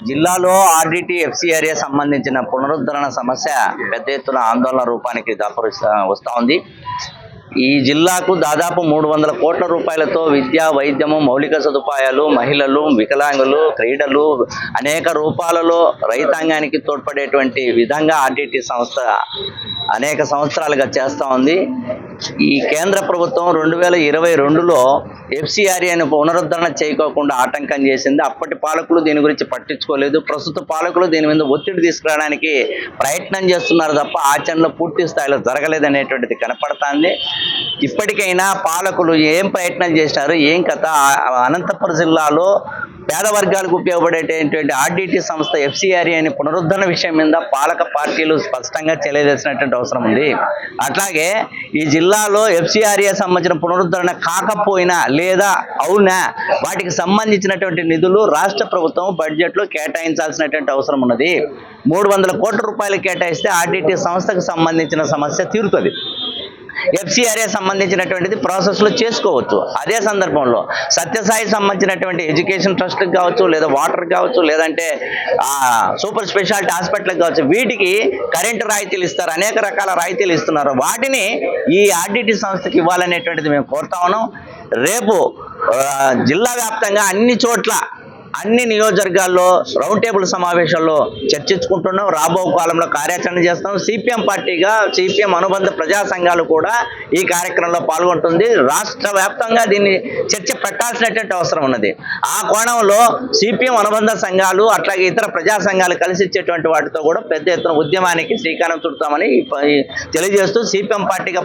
జిల్లాలో RDT FCRA సంబంధించిన పునరుద్ధరణ సమస్య పెద్ద ఎత్తున ఆందోళన రూపానికి వస్తూ ఉంది. ఈ జిల్లాకు దాదాపు 300 కోట్ల రూపాయలతో విద్య, వైద్యము, మౌలిక సదుపాయాలు, మహిళలు, వికలాంగులు, క్రీడలు అనేక రూపాలలో రైతాంగానికి తోడ్పడేటువంటి విధంగా ఆర్డిటి సంస్థ అనేక సంవత్సరాలుగా చేస్తూ ఉంది. ఈ కేంద్ర ప్రభుత్వం 2022లో ఎఫ్సిఆర్ఏను పునరుద్ధరణ చేయకోకుండా ఆటంకం చేసింది. అప్పటి పాలకులు దీని గురించి పట్టించుకోలేదు. ప్రస్తుత పాలకులు దీని మీద ఒత్తిడి తీసుకురావడానికి ప్రయత్నం చేస్తున్నారు తప్ప ఆచరణలో పూర్తి స్థాయిలో జరగలేదనేటువంటిది కనపడుతుంది. ఇప్పటికైనా పాలకులు ఏం ప్రయత్నం చేసినారు, ఏం కథ, అనంతపురం జిల్లాలో పేద వర్గాలకు ఉపయోగపడేటటువంటి ఆర్డిటి సంస్థ ఎఫ్సిఆర్ఏని పునరుద్ధరణ విషయం మీద పాలక పార్టీలు స్పష్టంగా తెలియజేసినటువంటి అవసరం ఉంది. అట్లాగే ఈ జిల్లాలో ఎఫ్సిఆర్ఏ సంబంధించిన పునరుద్ధరణ కాకపోయినా లేదా అవునా వాటికి సంబంధించినటువంటి నిధులు రాష్ట్ర ప్రభుత్వం బడ్జెట్లో కేటాయించాల్సినటువంటి అవసరం ఉన్నది. 300 కోట్ల రూపాయలు కేటాయిస్తే ఆర్డిటి సంస్థకు సంబంధించిన సమస్య తీరుతుంది. ఎఫ్సిఆర్ఏ సంబంధించినటువంటిది ప్రాసెస్లో చేసుకోవచ్చు. అదే సందర్భంలో సత్యసాయి సంబంధించినటువంటి ఎడ్యుకేషన్ ట్రస్ట్కి కావచ్చు, లేదా వాటర్ కావచ్చు, లేదంటే సూపర్ స్పెషాలిటీ హాస్పిటల్కి కావచ్చు, వీటికి కరెంటు రాయితీలు ఇస్తారు, అనేక రకాల రాయితీలు ఇస్తున్నారు. వాటిని ఈ ఆర్డిటి సంస్థకి ఇవ్వాలనేటువంటిది మేము కోరుతా ఉన్నాం. రేపు జిల్లా వ్యాప్తంగా అన్ని చోట్ల అన్ని నియోజకవర్గాల్లో రౌండ్ టేబుల్ సమావేశాల్లో చర్చించుకుంటున్నాం. రాబో కాలంలో కార్యాచరణ చేస్తాం. సిపిఎం పార్టీగా సిపిఎం అనుబంధ ప్రజా సంఘాలు కూడా ఈ కార్యక్రమంలో పాల్గొంటుంది. రాష్ట్ర వ్యాప్తంగా దీన్ని చర్చ పెట్టాల్సినటువంటి అవసరం ఉన్నది. ఆ కోణంలో సిపిఎం అనుబంధ సంఘాలు అట్లాగే ఇతర ప్రజా సంఘాలు కలిసి ఇచ్చేటువంటి వాటితో కూడా పెద్ద ఎత్తున ఉద్యమానికి శ్రీకారం చుడతామని తెలియజేస్తూ సిపిఎం పార్టీగా